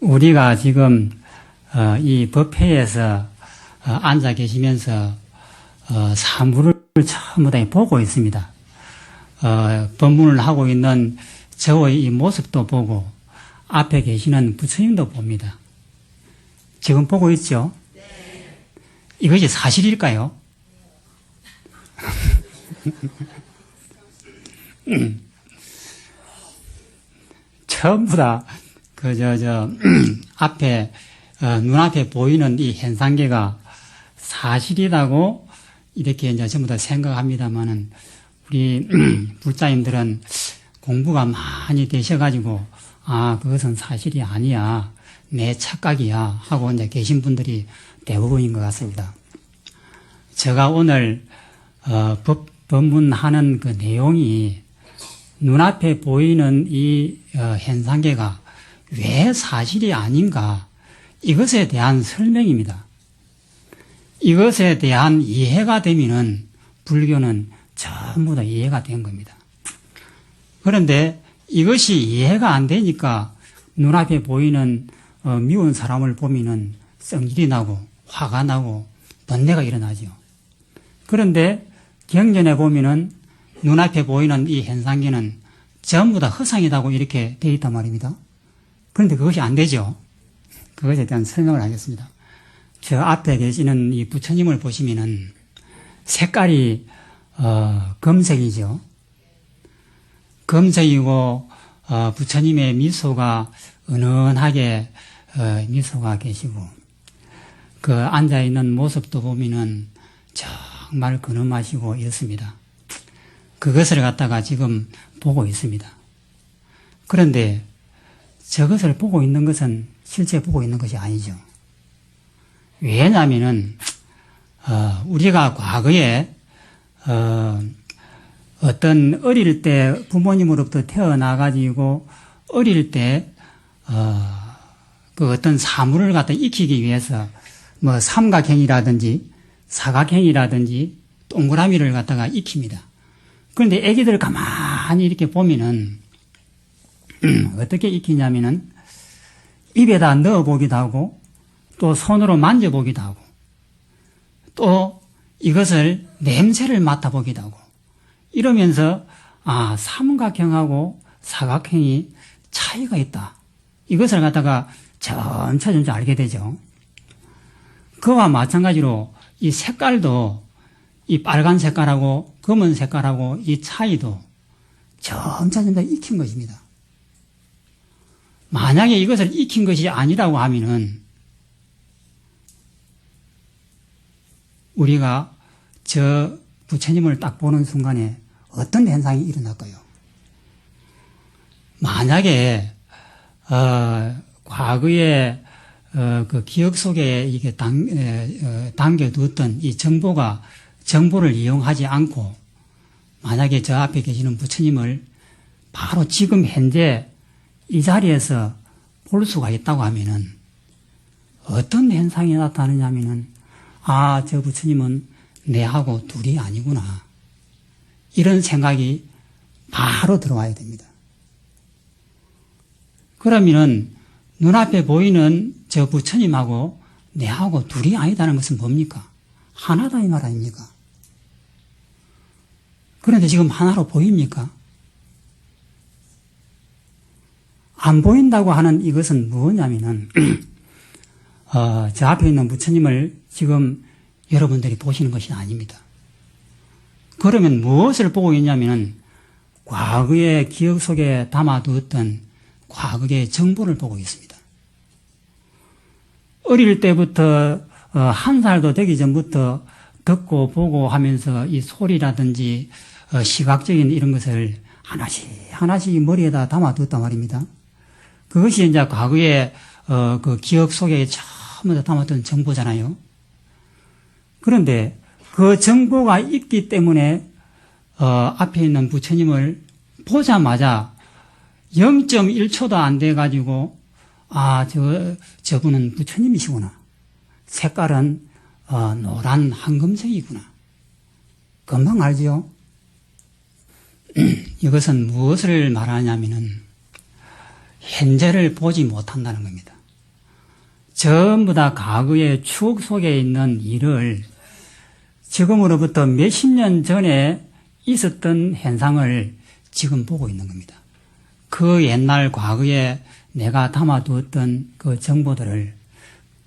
우리가 지금 이 법회에서 앉아 계시면서 사물을 전부 다 보고 있습니다. 법문을 하고 있는 저의 이 모습도 보고 앞에 계시는 부처님도 봅니다. 지금 보고 있죠? 네. 이것이 사실일까요? 전부 다 앞에 눈앞에 보이는 이 현상계가 사실이라고 이렇게 이제 전부 다 생각합니다만은 우리 불자님들은 공부가 많이 되셔가지고 그것은 사실이 아니야, 내 착각이야 하고 이제 계신 분들이 대부분인 것 같습니다. 제가 오늘 법문하는 그 내용이 눈앞에 보이는 이 현상계가 왜 사실이 아닌가, 이것에 대한 설명입니다. 이것에 대한 이해가 되면은 불교는 전부 다 이해가 된 겁니다. 그런데 이것이 이해가 안 되니까 눈앞에 보이는 미운 사람을 보면은 성질이 나고 화가 나고 번뇌가 일어나죠. 그런데 경전에 보면은 눈앞에 보이는 이 현상계는 전부 다 허상이라고 이렇게 되어 있단 말입니다. 그런데 그것이 안 되죠. 그것에 대한 설명을 하겠습니다. 저 앞에 계시는 이 부처님을 보시면은 색깔이 검색이죠. 검색이고 부처님의 미소가 은은하게 미소가 계시고 그 앉아 있는 모습도 보면은 정말 근엄하시고 이렇습니다. 그것을 갖다가 지금 보고 있습니다. 그런데 저것을 보고 있는 것은 실제 보고 있는 것이 아니죠. 왜냐하면은 우리가 과거에 어떤 어릴 때 부모님으로부터 태어나가지고 어릴 때 그 어떤 사물을 갖다 익히기 위해서 뭐 삼각형이라든지 사각형이라든지 동그라미를 갖다가 익힙니다. 그런데 애기들 가만히 이렇게 보면은 어떻게 익히냐면은 입에다 넣어보기도 하고 또 손으로 만져보기도 하고 또 이것을 냄새를 맡아보기도 하고 이러면서 삼각형하고 사각형이 차이가 있다, 이것을 갖다가 점차 알게 되죠. 그와 마찬가지로 이 색깔도 이 빨간 색깔하고 검은 색깔하고 이 차이도 점차 익힌 것입니다. 만약에 이것을 익힌 것이 아니라고 하면은 우리가 저 부처님을 딱 보는 순간에 어떤 현상이 일어날까요? 만약에 과거에 그 기억 속에 이게 담겨두었던 이 정보를 이용하지 않고 만약에 저 앞에 계시는 부처님을 바로 지금 현재 이 자리에서 볼 수가 있다고 하면은 어떤 현상이 나타나느냐 하면은 저 부처님은 내하고 둘이 아니구나, 이런 생각이 바로 들어와야 됩니다. 그러면은 눈앞에 보이는 저 부처님하고 내하고 둘이 아니다는 것은 뭡니까? 하나다 이 말 아닙니까? 그런데 지금 하나로 보입니까? 안 보인다고 하는 이것은 무엇냐면은 저 앞에 있는 부처님을 지금 여러분들이 보시는 것이 아닙니다. 그러면 무엇을 보고 있냐면은 과거의 기억 속에 담아두었던 과거의 정보를 보고 있습니다. 어릴 때부터 1살도 되기 전부터 듣고 보고 하면서 이 소리라든지 시각적인 이런 것을 하나씩 머리에다 담아두었단 말입니다. 그것이 이제 과거의 그 기억 속에 처음부터 담았던 정보잖아요. 그런데 그 정보가 있기 때문에 앞에 있는 부처님을 보자마자 0.1초도 안 돼가지고 저분은 부처님이시구나, 색깔은 노란 황금색이구나, 금방 알죠? 이것은 무엇을 말하냐면은 현재를 보지 못한다는 겁니다. 전부 다 과거의 추억 속에 있는 일을 지금으로부터 몇십 년 전에 있었던 현상을 지금 보고 있는 겁니다. 그 옛날 과거에 내가 담아두었던 그 정보들을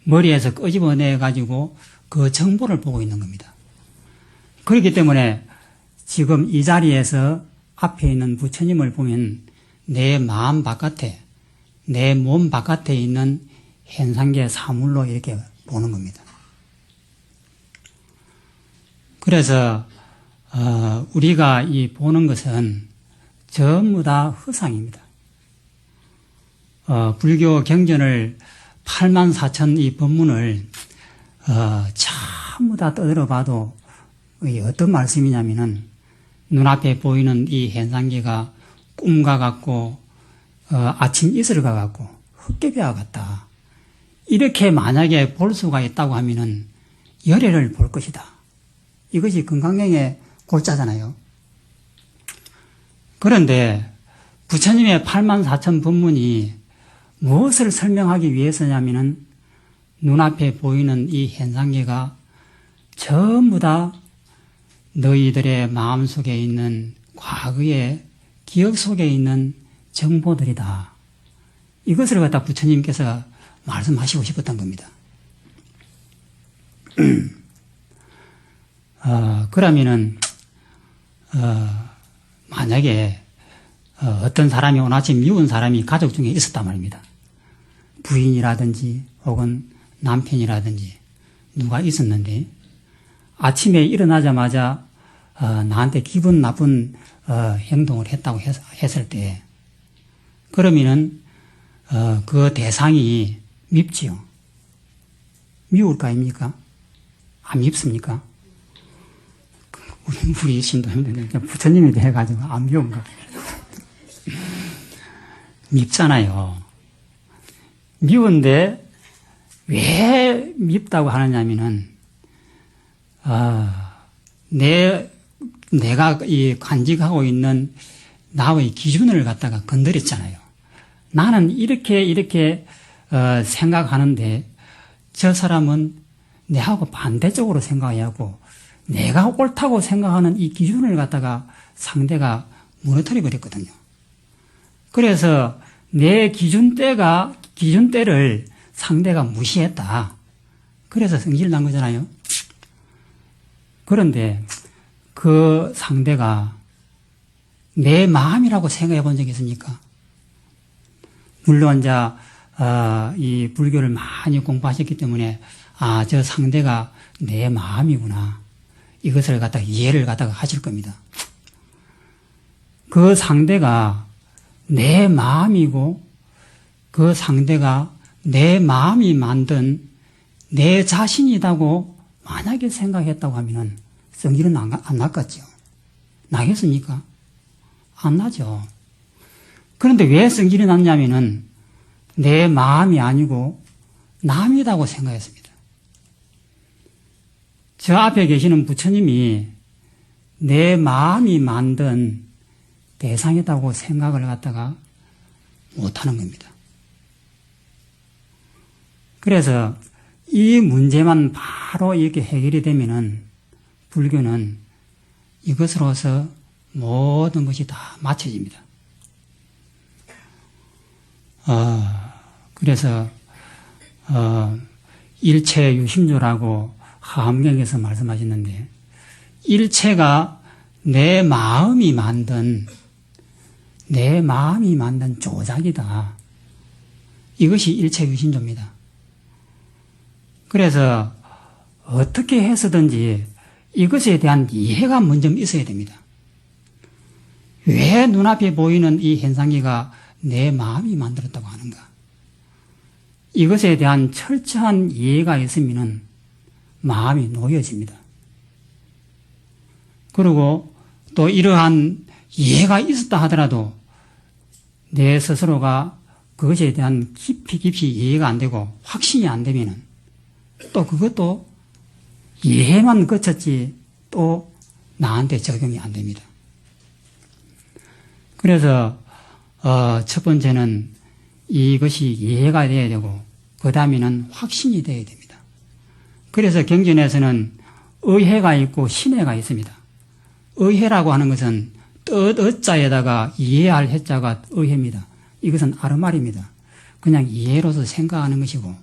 머리에서 끄집어내 가지고 그 정보를 보고 있는 겁니다. 그렇기 때문에 지금 이 자리에서 앞에 있는 부처님을 보면 내 마음 바깥에, 내 몸 바깥에 있는 현상계 사물로 이렇게 보는 겁니다. 그래서 우리가 이 보는 것은 전부 다 허상입니다. 불교 경전을 84,000 이 법문을 전부 다 떠들어 봐도 어떤 말씀이냐면은 눈앞에 보이는 이 현상계가 꿈과 같고 아침 이슬과 같고 헛개비와 같다. 이렇게 만약에 볼 수가 있다고 하면은 열애를 볼 것이다. 이것이 건강경의 골자잖아요. 그런데 부처님의 84,000 법문이 무엇을 설명하기 위해서냐면은 눈앞에 보이는 이 현상계가 전부 다 너희들의 마음속에 있는 과거의 기억 속에 있는 정보들이다. 이것을 갖다 부처님께서 말씀하시고 싶었던 겁니다. 그러면은 만약에 어떤 사람이 오늘 아침 미운 사람이 가족 중에 있었단 말입니다. 부인이라든지 혹은 남편이라든지 누가 있었는데 아침에 일어나자마자 나한테 기분 나쁜 행동을 했다고 했을 때 그러면은 그 대상이 밉지요. 미울 거 아닙니까? 안 밉습니까? 우리 신도님들 부처님이 돼가지고 안 미운가? 밉잖아요. 미운데 왜 밉다고 하느냐면은 내가 이 간직하고 있는 나의 기준을 갖다가 건드렸잖아요. 나는 이렇게 생각하는데 저 사람은 내하고 반대쪽으로 생각하고 내가 옳다고 생각하는 이 기준을 갖다가 상대가 무너뜨려 버렸거든요. 그래서 내 기준대를 상대가 무시했다. 그래서 성질 난 거잖아요. 그런데 그 상대가 내 마음이라고 생각해 본 적이 있습니까? 물론 이 불교를 많이 공부하셨기 때문에 저 상대가 내 마음이구나. 이것을 갖다가 이해를 갖다가 하실 겁니다. 그 상대가 내 마음이고 그 상대가 내 마음이 만든 내 자신이라고 만약에 생각했다고 하면은 성질은 안 났겠죠. 나겠습니까? 안 나죠. 그런데 왜 성질이 났냐면은 내 마음이 아니고 남이라고 생각했습니다. 저 앞에 계시는 부처님이 내 마음이 만든 대상이라고 생각을 갖다가 못하는 겁니다. 그래서 이 문제만 바로 이렇게 해결이 되면은 불교는 이것으로서 모든 것이 다 맞춰집니다. 그래서 일체 유심조라고 하암경에서 말씀하셨는데 일체가 내 마음이 만든 조작이다. 이것이 일체 유심조입니다. 그래서 어떻게 해서든지 이것에 대한 이해가 먼저 있어야 됩니다. 왜 눈앞에 보이는 이 현상계가 내 마음이 만들었다고 하는가? 이것에 대한 철저한 이해가 있으면 마음이 놓여집니다. 그리고 또 이러한 이해가 있었다 하더라도 내 스스로가 그것에 대한 깊이 이해가 안 되고 확신이 안 되면은 또 그것도 이해만 거쳤지 또 나한테 적용이 안 됩니다. 그래서 첫 번째는 이것이 이해가 돼야 되고 그 다음에는 확신이 되어야 됩니다. 그래서 경전에서는 의해가 있고 신해가 있습니다. 의해라고 하는 것은 뜻자에다가 이해할 해자가 의해입니다. 이것은 아르말입니다. 그냥 이해로서 생각하는 것이고,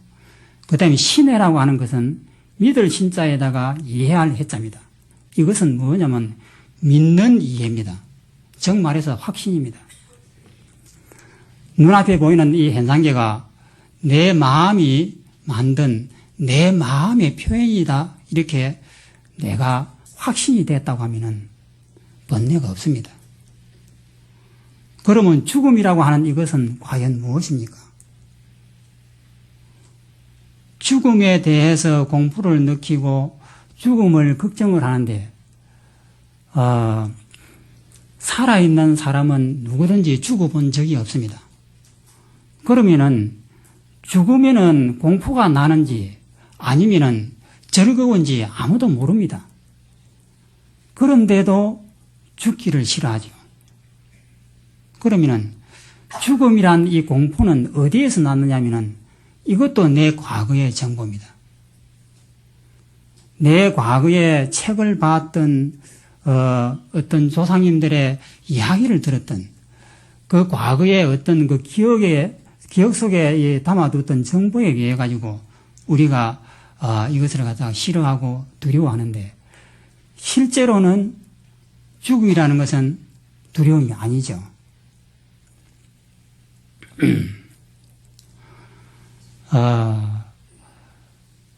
그 다음에 신해라고 하는 것은 믿을 신자에다가 이해할 해자입니다. 이것은 뭐냐면 믿는 이해입니다. 정 말해서 확신입니다. 눈앞에 보이는 이 현상계가 내 마음이 만든 내 마음의 표현이다, 이렇게 내가 확신이 됐다고 하면은 번뇌가 없습니다. 그러면 죽음이라고 하는 이것은 과연 무엇입니까? 죽음에 대해서 공포를 느끼고 죽음을 걱정을 하는데, 살아있는 사람은 누구든지 죽어본 적이 없습니다. 그러면은 죽으면은 공포가 나는지 아니면은 즐거운지 아무도 모릅니다. 그런데도 죽기를 싫어하죠. 그러면은 죽음이란 이 공포는 어디에서 났느냐면은 이것도 내 과거의 정보입니다. 내 과거에 책을 봤던 어떤 조상님들의 이야기를 들었던 그 과거의 어떤 그 기억 속에 담아두었던 정보에 의해 가지고 우리가 이것을 갖다가 싫어하고 두려워하는데, 실제로는 죽음이라는 것은 두려움이 아니죠.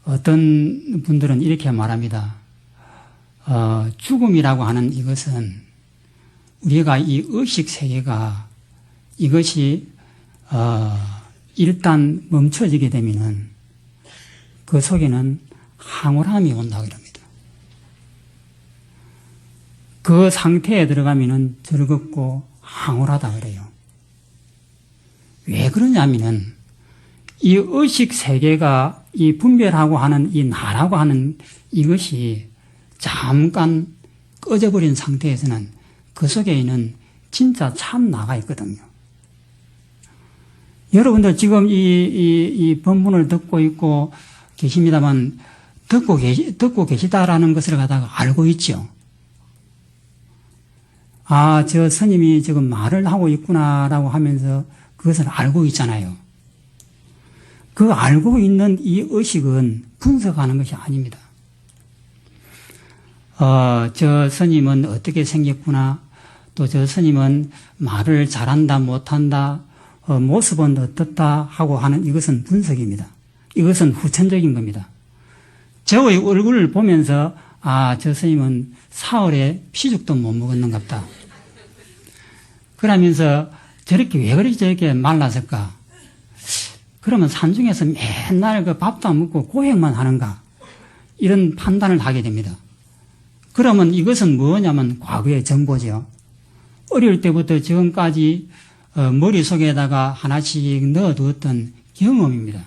어떤 분들은 이렇게 말합니다. 죽음이라고 하는 이것은 우리가 이 의식 세계가 이것이 일단 멈춰지게 되면은 그 속에는 황홀함이 온다고 합니다. 그 상태에 들어가면은 즐겁고 황홀하다 그래요. 왜 그러냐면은 이 의식 세계가 이 분별하고 하는 이 나라고 하는 이것이 잠깐 꺼져버린 상태에서는 그 속에 있는 진짜 참 나가 있거든요. 여러분들 지금 이 본문을 듣고 있고 계십니다만, 듣고 계시다라는 것을 갖다가 알고 있죠. 저 스님이 지금 말을 하고 있구나라고 하면서 그것을 알고 있잖아요. 그 알고 있는 이 의식은 분석하는 것이 아닙니다. 저 스님은 어떻게 생겼구나, 또 저 스님은 말을 잘한다 못한다, 모습은 어떻다 하고 하는 이것은 분석입니다. 이것은 후천적인 겁니다. 저의 얼굴을 보면서 저 스님은 사흘에 피죽도 못 먹었는갑다. 그러면서 저렇게 왜 그렇게 저렇게 말랐을까? 그러면 산중에서 맨날 그 밥도 안 먹고 고행만 하는가? 이런 판단을 하게 됩니다. 그러면 이것은 뭐냐면 과거의 정보죠. 어릴 때부터 지금까지 머릿속에다가 하나씩 넣어두었던 경험입니다.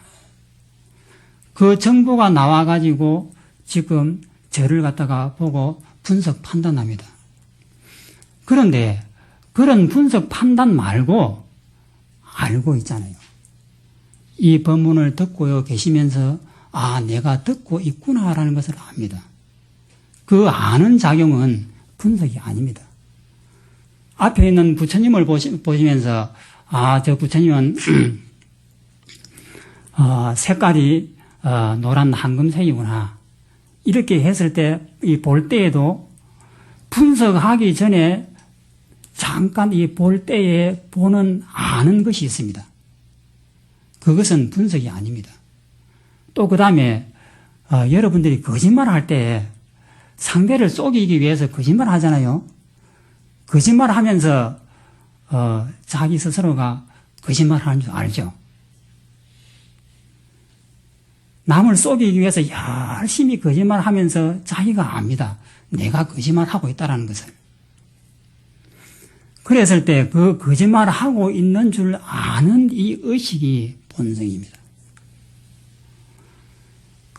그 정보가 나와가지고 지금 저를 갖다가 보고 분석 판단합니다. 그런데 그런 분석 판단 말고 알고 있잖아요. 이 법문을 듣고 계시면서 내가 듣고 있구나라는 것을 압니다. 그 아는 작용은 분석이 아닙니다. 앞에 있는 부처님을 보시면서 저 부처님은 색깔이 노란 황금색이구나, 이렇게 했을 때 이 볼 때에도 분석하기 전에 잠깐 이 볼 때에 보는 아는 것이 있습니다. 그것은 분석이 아닙니다. 또 그 다음에 여러분들이 거짓말할 때 상대를 속이기 위해서 거짓말 하잖아요. 거짓말 하면서 자기 스스로가 거짓말 하는 줄 알죠. 남을 속이기 위해서 열심히 거짓말 하면서 자기가 압니다. 내가 거짓말 하고 있다는 것을. 그랬을 때 그 거짓말 하고 있는 줄 아는 이 의식이 본성입니다.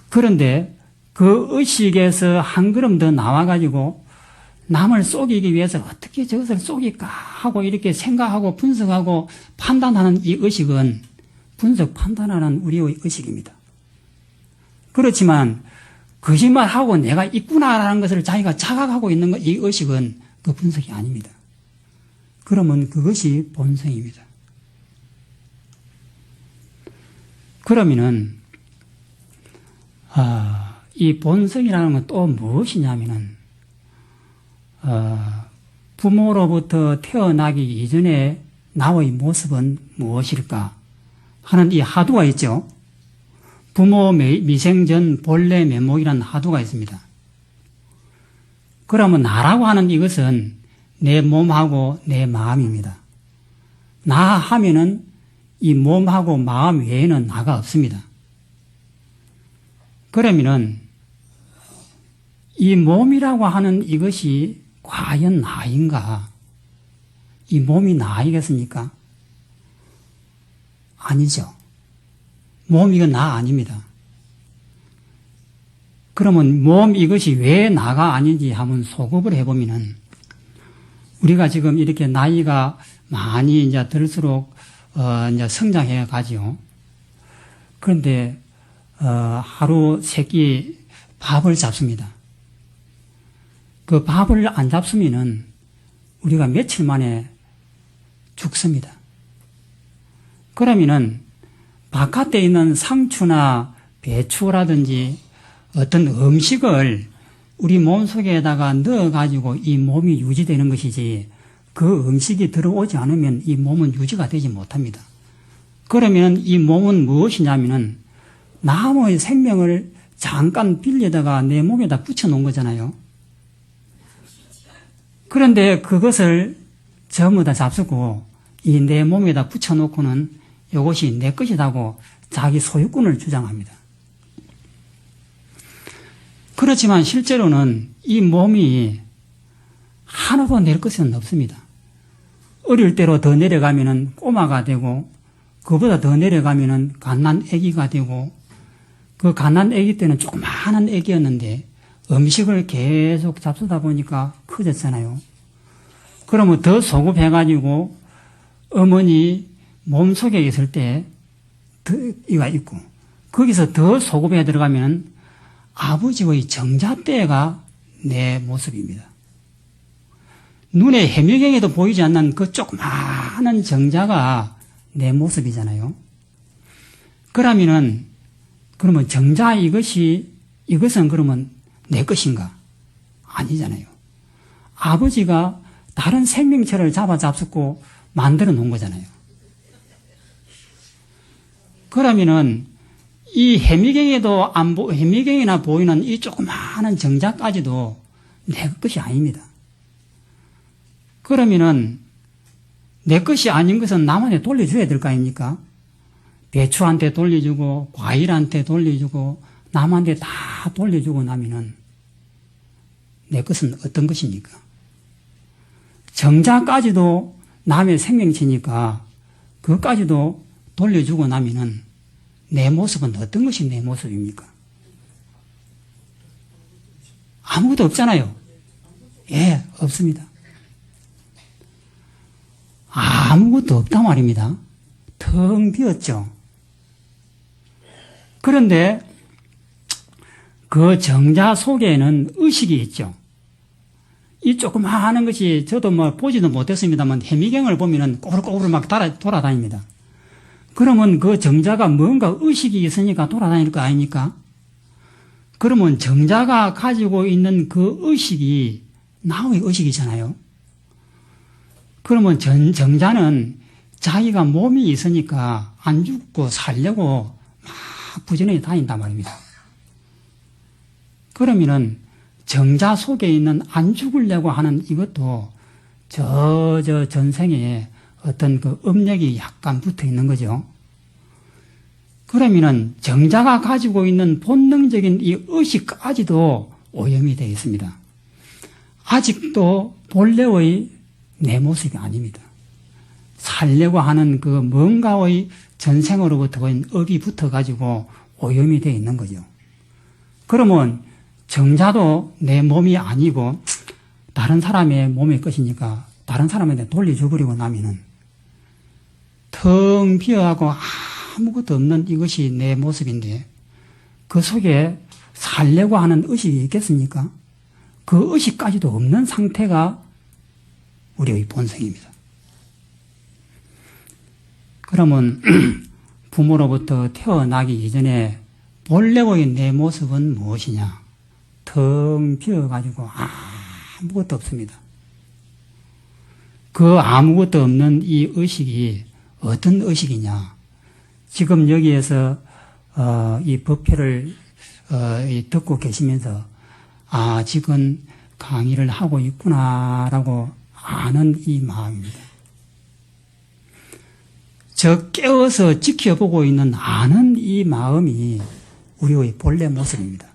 그런데 그 의식에서 한 걸음 더 나와가지고 남을 속이기 위해서 어떻게 저것을 속일까 하고 이렇게 생각하고 분석하고 판단하는 이 의식은 분석 판단하는 우리의 의식입니다. 그렇지만 거짓말하고 내가 있구나라는 것을 자기가 자각하고 있는 것, 이 의식은 그 분석이 아닙니다. 그러면 그것이 본성입니다. 그러면은 이 본성이라는 건 또 무엇이냐면은 부모로부터 태어나기 이전에 나의 모습은 무엇일까 하는 이 하두가 있죠. 부모 미생전 본래 면목이라는 하두가 있습니다. 그러면 나라고 하는 이것은 내 몸하고 내 마음입니다. 나 하면은 이 몸하고 마음 외에는 나가 없습니다. 그러면은 이 몸이라고 하는 이것이 과연 나인가? 이 몸이 나이겠습니까? 아니죠. 몸 이건 나 아닙니다. 그러면 몸 이것이 왜 나가 아닌지 한번 소급을 해보면은 우리가 지금 이렇게 나이가 많이 이제 들수록 이제 성장해 가지요. 그런데 하루 세 끼 밥을 잡습니다. 그 밥을 안 잡수면은 우리가 며칠 만에 죽습니다. 그러면은 바깥에 있는 상추나 배추라든지 어떤 음식을 우리 몸속에다가 넣어가지고 이 몸이 유지되는 것이지 그 음식이 들어오지 않으면 이 몸은 유지가 되지 못합니다. 그러면 이 몸은 무엇이냐면은 남의 생명을 잠깐 빌려다가 내 몸에다 붙여놓은 거잖아요. 그런데 그것을 전부 다 잡수고 이 내 몸에다 붙여놓고는 이것이 내 것이라고 자기 소유권을 주장합니다. 그렇지만 실제로는 이 몸이 하나도 낼 것은 없습니다. 어릴 때로 더 내려가면은 꼬마가 되고 그보다 더 내려가면은 갓난 아기가 되고 그 갓난 아기 때는 조그마한 아기였는데 음식을 계속 잡수다 보니까 커졌잖아요. 그러면 더 소급해가지고 어머니 몸속에 있을 때 이가 있고 거기서 더 소급해 들어가면 아버지의 정자대가 내 모습입니다. 눈에 해미경에도 보이지 않는 그 조그마한 정자가 내 모습이잖아요. 그러면 정자 이것은 그러면 내 것인가? 아니잖아요. 아버지가 다른 생명체를 잡았고 만들어 놓은 거잖아요. 그러면은 이 해미경이나 보이는 이 조그마한 정자까지도 내 것이 아닙니다. 그러면은 내 것이 아닌 것은 남한테 돌려줘야 될 거 아닙니까? 배추한테 돌려주고 과일한테 돌려주고 남한테 다 돌려주고 나면은 내 것은 어떤 것입니까? 정자까지도 남의 생명체니까 그것까지도 돌려주고 나면은 내 모습은 어떤 것이 내 모습입니까? 아무것도 없잖아요. 예, 없습니다. 아무것도 없단 말입니다. 텅 비었죠. 그런데 그 정자 속에는 의식이 있죠. 이 조그마한 것이 저도 보지도 못했습니다만 해미경을 보면은 꼬불꼬불 막 돌아다닙니다. 그러면 그 정자가 뭔가 의식이 있으니까 돌아다닐 거 아닙니까? 그러면 정자가 가지고 있는 그 의식이 나의 의식이잖아요. 그러면 정자는 자기가 몸이 있으니까 안 죽고 살려고 막 부지런히 다닌단 말입니다. 그러면은 정자 속에 있는 안 죽으려고 하는 이것도 저 전생에 어떤 그 업력이 약간 붙어 있는 거죠. 그러면은 정자가 가지고 있는 본능적인 이 의식까지도 오염이 되어 있습니다. 아직도 본래의 내 모습이 아닙니다. 살려고 하는 그 뭔가의 전생으로부터 업이 붙어가지고 오염이 되어 있는 거죠. 그러면 정자도 내 몸이 아니고 다른 사람의 몸의 것이니까 다른 사람한테 돌려줘버리고 나면은 텅 비어하고 아무것도 없는 이것이 내 모습인데 그 속에 살려고 하는 의식이 있겠습니까? 그 의식까지도 없는 상태가 우리의 본성입니다. 그러면 부모로부터 태어나기 이전에 본래의 내 모습은 무엇이냐? 텅 비어가지고 아무것도 없습니다. 그 아무것도 없는 이 의식이 어떤 의식이냐? 지금 여기에서 이 법회를 듣고 계시면서 지금 강의를 하고 있구나라고 아는 이 마음입니다. 저 깨어서 지켜보고 있는 아는 이 마음이 우리의 본래 모습입니다.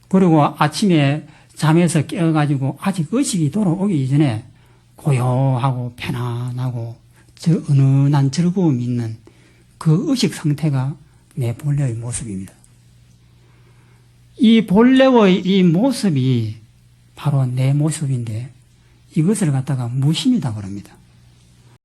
그리고 아침에 잠에서 깨어가지고 아직 의식이 돌아오기 이전에 고요하고 편안하고 은은한 즐거움이 있는 그 의식 상태가 내 본래의 모습입니다. 이 본래의 이 모습이 바로 내 모습인데 이것을 갖다가 무심이다 그럽니다.